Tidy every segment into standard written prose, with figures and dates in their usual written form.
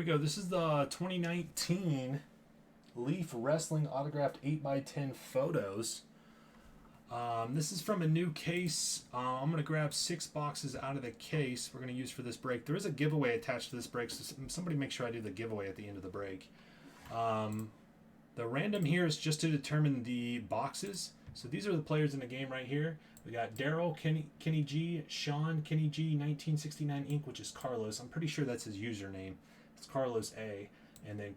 go. This is the 2019 Leaf Wrestling autographed 8x10 photos. This is from a new case. I'm going to grab 6 boxes out of the case we're going to use for this break. There is a giveaway attached to this break, so somebody make sure I do the giveaway at the end of the break. The random here is just to determine the boxes. So these are the players in the game right here. We got Daryl, Kenny G, Sean, Kenny G, 1969 Inc., which is Carlos. I'm pretty sure that's his username. It's Carlos A, and then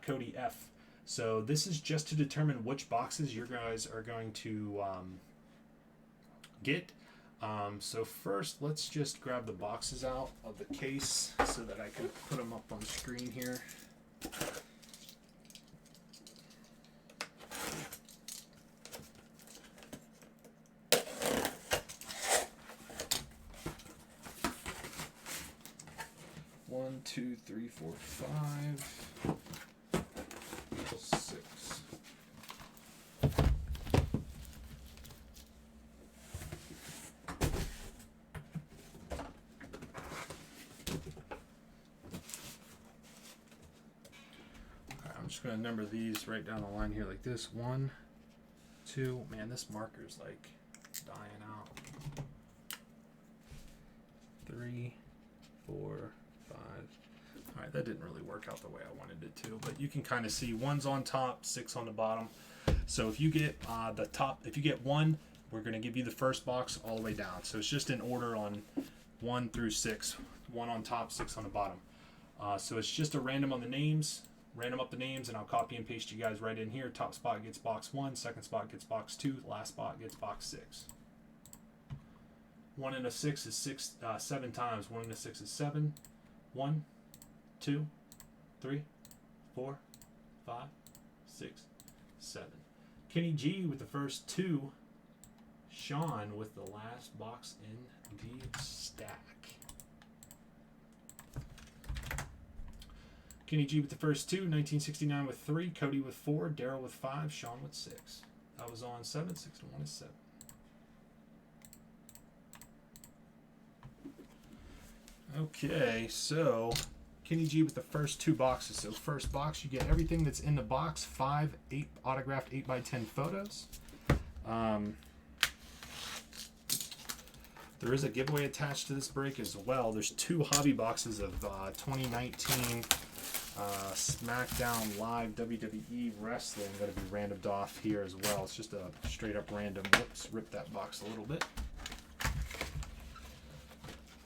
Cody F. So this is just to determine which boxes you guys are going to get. So first, let's just grab the boxes out of the case so that I can put them up on the screen here. One, two, three, four, 5, 6. I'm just going to number these right down the line here like this. 1, 2. Man, this marker's like dying out. 3, 4, 5. All right, that didn't really work out the way I wanted it to, but you can kind of see 1's on top, 6 on the bottom. So if you get the top, if you get 1, we're going to give you the first box all the way down. So it's just in order on 1 through 6, 1 on top, 6 on the bottom. So it's just a random on the names, random up the names, and I'll copy and paste you guys right in here. Top spot gets box 1, second spot gets box 2, last spot gets box 6. 1 and a 6 is 7 times. 1 and a 6 is 7. 1, 2, 3, 4, 5, 6, 7. Kenny G with the first 2. Sean with the last box in the stack. Kenny G with the first 2. 1969 with 3. Cody with 4. Daryl with 5. Sean with 6. That was on 7. 6 and 1 is 7. Okay, so Kenny G with the first 2 boxes. So first box, you get everything that's in the box. 5 autographed 8x10 photos. There is a giveaway attached to this break as well. There's 2 hobby boxes of 2019 SmackDown Live WWE Wrestling going to be randomed off here as well. It's just a straight up random. Whoops, rip that box a little bit.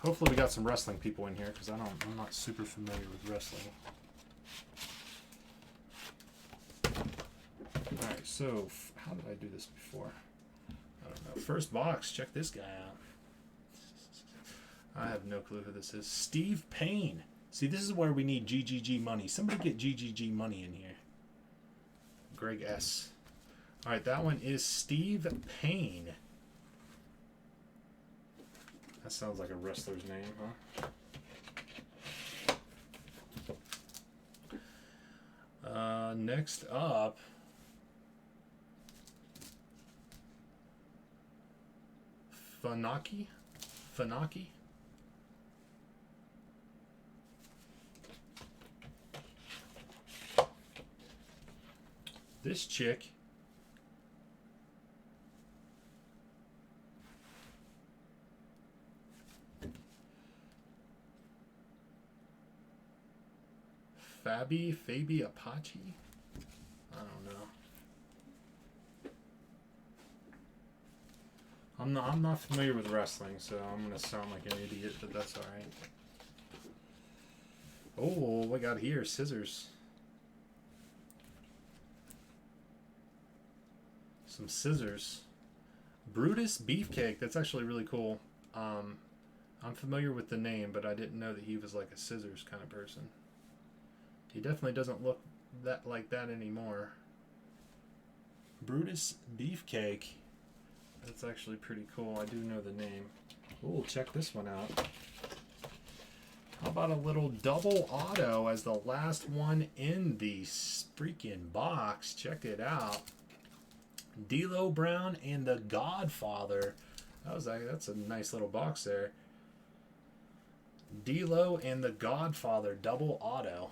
Hopefully we got some wrestling people in here because I'm not super familiar with wrestling. Alright, so how did I do this before? I don't know. First box, check this guy out. I have no clue who this is. Steve Payne. See, this is where we need GGG money. Somebody get GGG money in here. Greg S. Alright, that one is Steve Payne. That sounds like a wrestler's name, huh? Next up, Funaki. This chick. Fabi Apache? I don't know. I'm not familiar with wrestling, so I'm gonna sound like an idiot, but that's alright. Oh, what we got here? Scissors. Some scissors. Brutus Beefcake. That's actually really cool. I'm familiar with the name, but I didn't know that he was like a scissors kind of person. He definitely doesn't look like that anymore. Brutus Beefcake. That's actually pretty cool. I do know the name. Ooh, check this one out. How about a little double auto as the last one in the freaking box? Check it out. D'Lo Brown and the Godfather. That's a nice little box there. D'Lo and the Godfather double auto.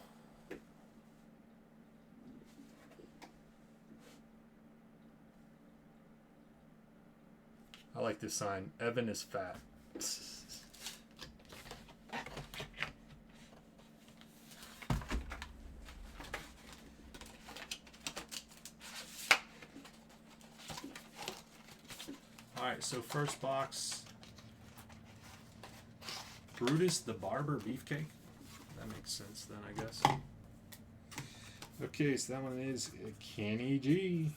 I like this sign. Evan is fat. Alright, so first box. Brutus the Barber Beefcake. That makes sense then, I guess. Okay, so that one is Kenny G.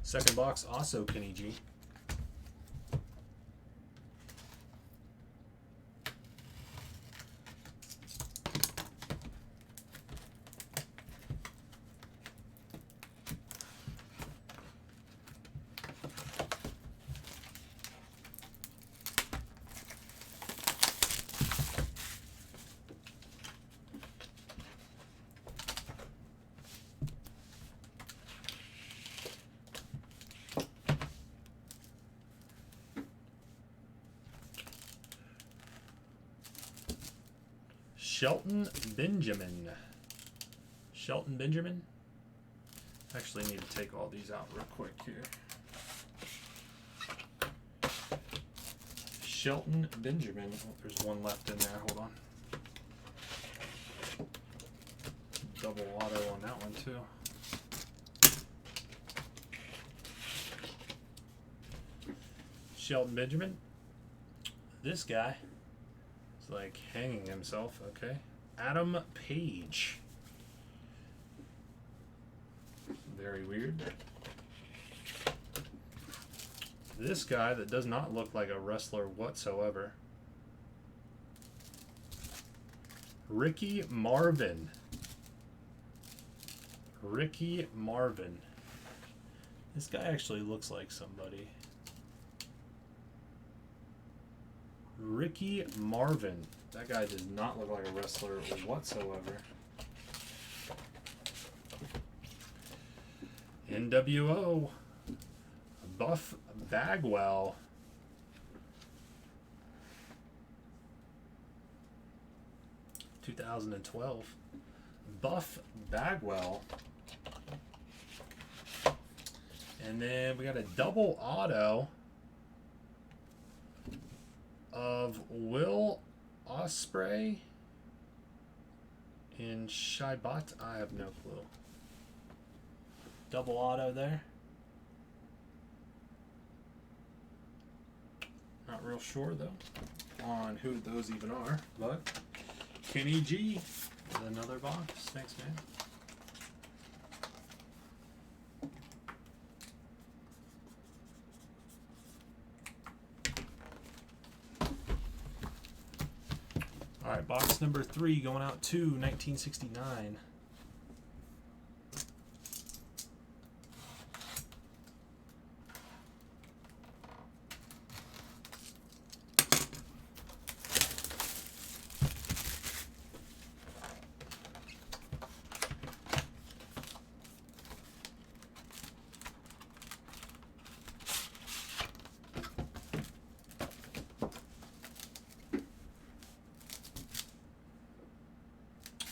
Second box, also Kenny G. Shelton Benjamin. Shelton Benjamin? Actually need to take all these out real quick here. Shelton Benjamin. Oh, there's one left in there. Hold on. Double auto on that one too. Shelton Benjamin. This guy is like hanging himself. Okay. Adam Page. Very weird. This guy that does not look like a wrestler whatsoever. Ricky Marvin. Ricky Marvin. This guy actually looks like somebody. Ricky Marvin. That guy does not look like a wrestler whatsoever. NWO. Buff Bagwell. (2012). Buff Bagwell. And then we got a double auto of Will Ospreay in Shibat. I have no clue. Double auto there. Not real sure though on who those even are, but Kenny G with another box. Thanks, man. All right, box number 3 going out to 1969.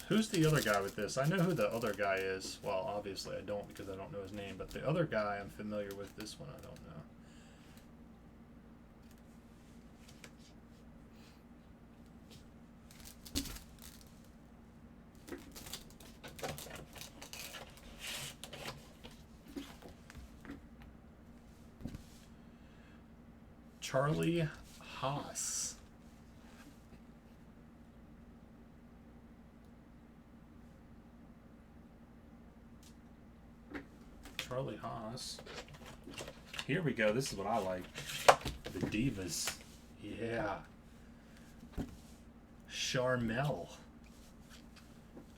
Who's the other guy with this? I know who the other guy is. Well, obviously I don't because I don't know his name, but the other guy I'm familiar with. This one I don't know. Charlie Haas. Charlie Haas. Here we go. This is what I like. The Divas. Yeah. Charmel.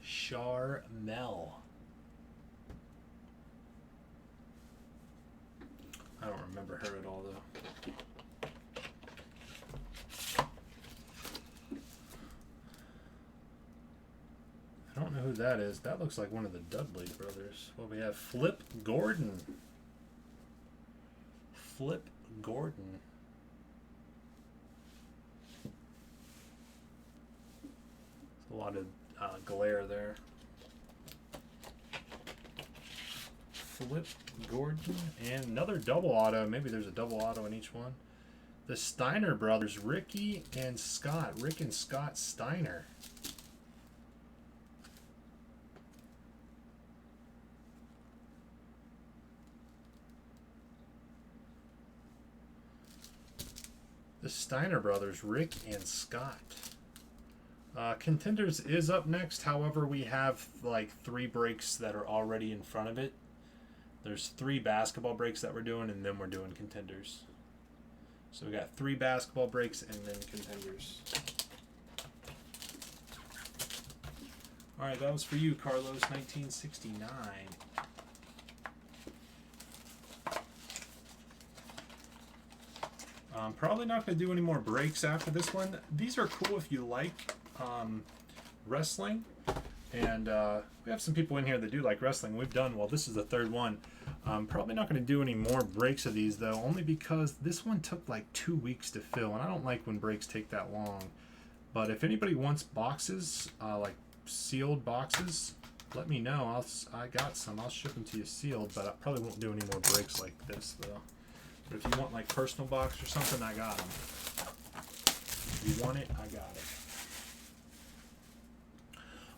Charmel. I don't remember her at all though. I don't know who that is. That looks like one of the Dudley brothers. Well, we have Flip Gordon. Flip Gordon. There's a lot of glare there. Flip Gordon, and another double auto. Maybe there's a double auto in each one. The Steiner brothers, Ricky and Scott. Rick and Scott Steiner. The Steiner brothers, Rick and Scott. Contenders is up next. However, we have like 3 breaks that are already in front of it. There's 3 basketball breaks that we're doing, and then we're doing Contenders. So we got 3 basketball breaks and then Contenders. All right, that was for you, Carlos, 1969. I'm probably not going to do any more breaks after this one. These are cool if you like wrestling. And we have some people in here that do like wrestling. We've done, well, this is the 3rd one. I'm probably not going to do any more breaks of these, though, only because this one took like 2 weeks to fill. And I don't like when breaks take that long. But if anybody wants boxes, like sealed boxes, let me know. I got some. I'll ship them to you sealed, but I probably won't do any more breaks like this, though. But if you want like personal box or something, I got them. If you want it, I got it.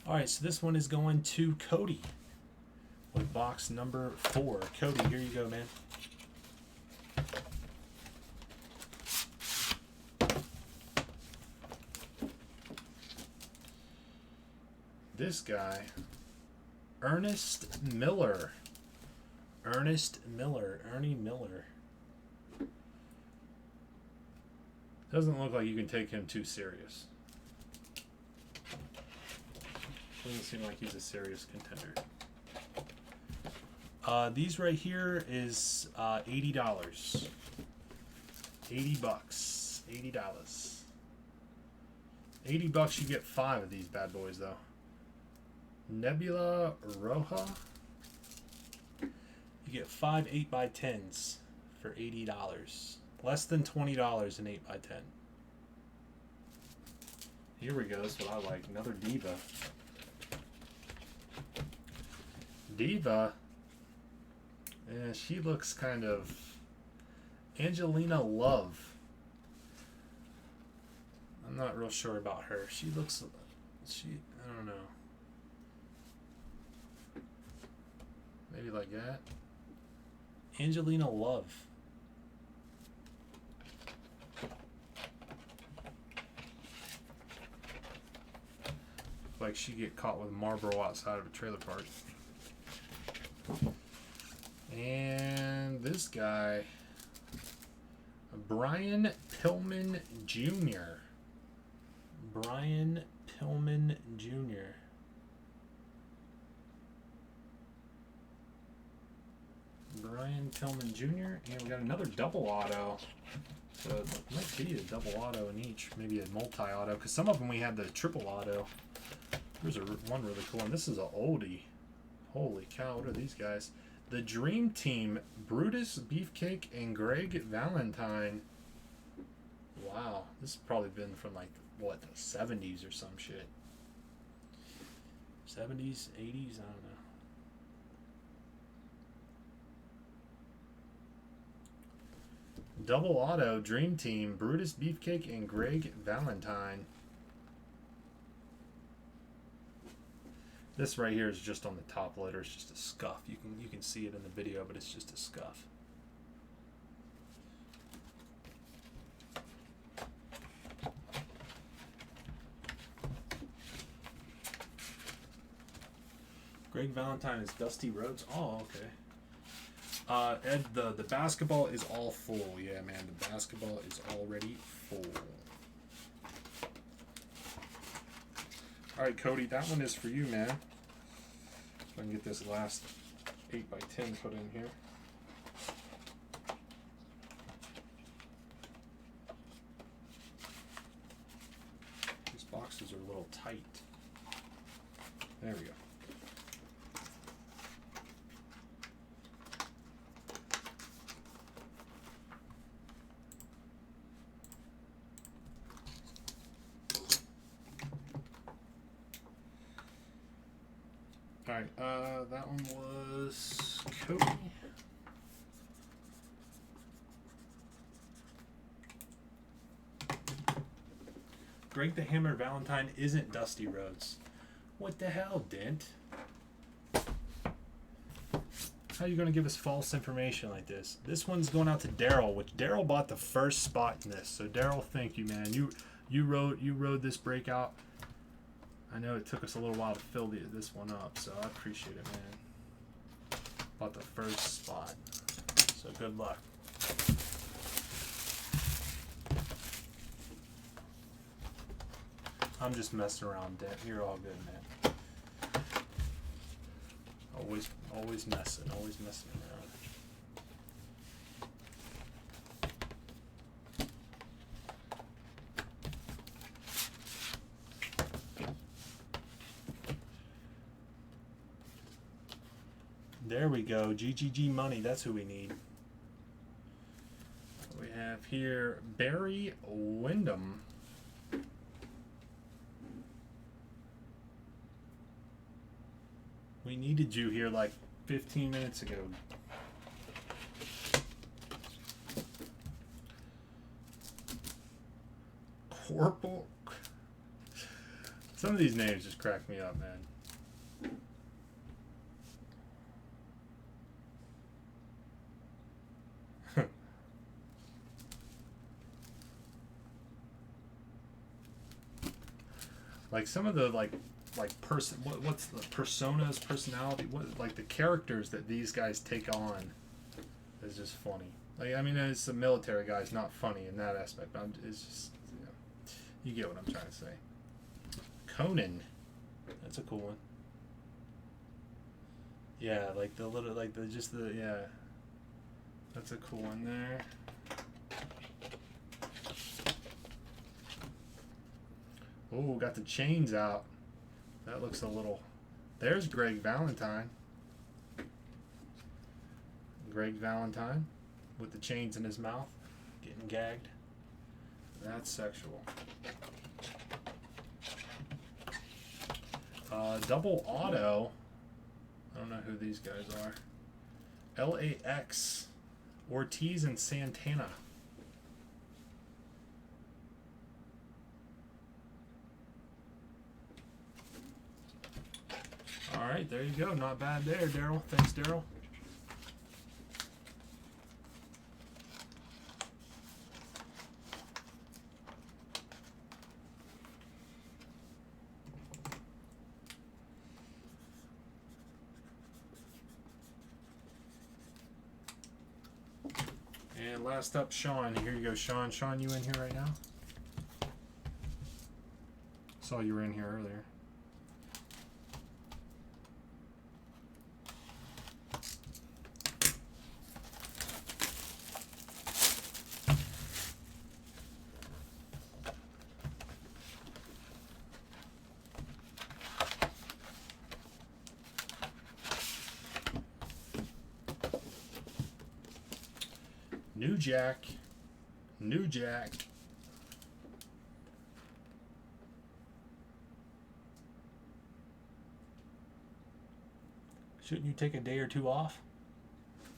All right, so this one is going to Cody with box number 4. Cody, here you go, man. This guy, Ernest Miller. Ernest Miller. Ernie Miller. Doesn't look like you can take him too serious. Doesn't seem like he's a serious contender. These right here is $80. $80. $80. $80 you get 5 of these bad boys though. Nebula Roja. You get 5 8x10s for $80. Less than $20 in 8x10. Here we go. That's what I like. Another Diva. Diva. Yeah, she looks kind of Angelina Love. I'm not real sure about her. She looks. I don't know. Maybe like that. Angelina Love. Like she get caught with Marlboro outside of a trailer park. And this guy, Brian Pillman Jr. Brian Pillman Jr. Brian Pillman Jr. And we got another double auto. So it might be a double auto in each, maybe a multi-auto, because some of them we had the triple auto. There's one really cool one. This is an oldie. Holy cow, what are these guys? The Dream Team, Brutus Beefcake and Greg Valentine. Wow, this has probably been from like, what, the 70s or some shit. 70s, 80s, I don't know. Double auto, Dream Team, Brutus Beefcake and Greg Valentine. This right here is just on the top letter. It's just a scuff. You can see it in the video, but it's just a scuff. Greg Valentine is Dusty Rhodes. Oh, okay. Ed, the basketball is all full. Yeah, man, the basketball is already full. All right, Cody, that one is for you, man. So I can get this last 8x10 put in here. These boxes are a little tight. There we go. All right, that one was Cody. Greg the Hammer Valentine isn't Dusty Rhodes. What the hell, Dent? How are you going to give us false information like this? This one's going out to Daryl, which Daryl bought the first spot in this. So Daryl, thank you, man. You rode this breakout. I know it took us a little while to fill this one up, so I appreciate it, man. Bought the first spot. So good luck. I'm just messing around, Dent. You're all good, man. Always messing around. There we go. GGG money. That's who we need. We have here Barry Windham. We needed you here like 15 minutes ago. Corporal. Some of these names just crack me up, man. Like some of the like what's the personas, personality, what like the characters that these guys take on is just funny. Like I mean, it's a military guy, it's not funny in that aspect, but it's just you get what I'm trying to say. Conan, that's a cool one. Yeah, like the little yeah, that's a cool one there. Oh, got the chains out. That looks a little... There's Greg Valentine. Greg Valentine with the chains in his mouth, getting gagged. That's sexual. Double auto. I don't know who these guys are. LAX. Ortiz and Santana. All right, there you go. Not bad there, Daryl. Thanks, Daryl. And last up, Sean. Here you go, Sean. Sean, you in here right now? Saw you were in here earlier. New Jack. Shouldn't you take a day or two off?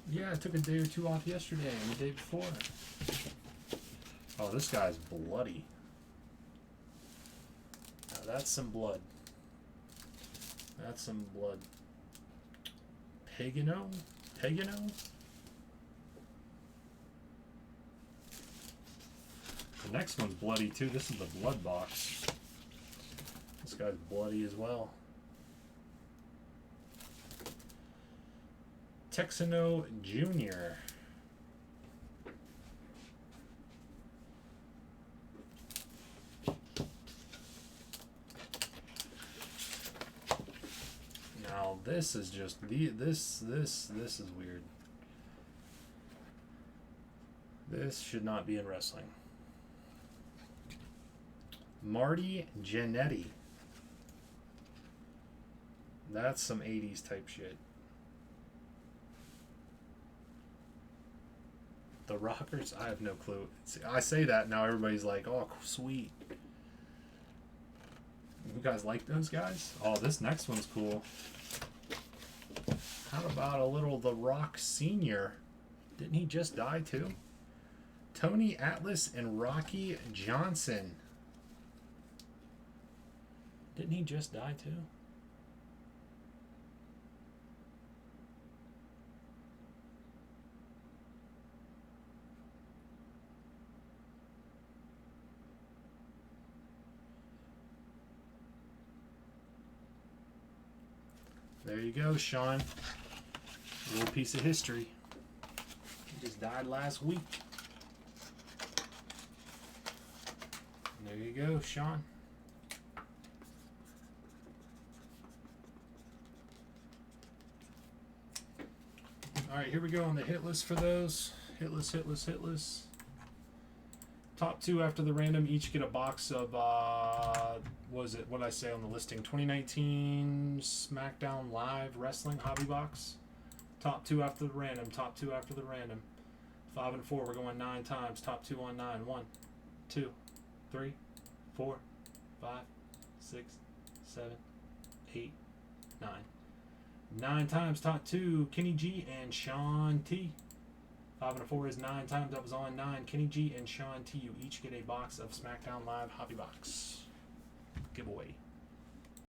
Yeah, I took a day or two off yesterday and the day before. Oh, this guy's bloody. Now that's some blood. That's some blood. Pagano? The next one's bloody too. This is the blood box. This guy's bloody as well. Texano Jr. Now this is just this is weird. This should not be in wrestling. Marty Jannetty. That's some 80s type shit. The Rockers? I have no clue. See, I say that now everybody's like, oh, sweet. You guys like those guys? Oh, this next one's cool. How about a little The Rock Sr.? Didn't he just die too? Tony Atlas and Rocky Johnson. Didn't he just die too? There you go, Sean. A little piece of history. He just died last week. There you go, Sean. Alright, here we go on the hit list for those. Hit list, hit list, hit list. Top two after the random each get a box of, what did I say on the listing? 2019 SmackDown Live Wrestling Hobby Box. Top two after the random, top two after the random. 5 and 4, we're going 9 times. Top two on 9. 1, 2, 3, 4, 5, 6, 7, 8, 9. 9 times, top two, Kenny G and Sean T. 5 and 4 is 9 times. That was on 9. Kenny G and Sean T. You each get a box of SmackDown Live Hobby Box giveaway.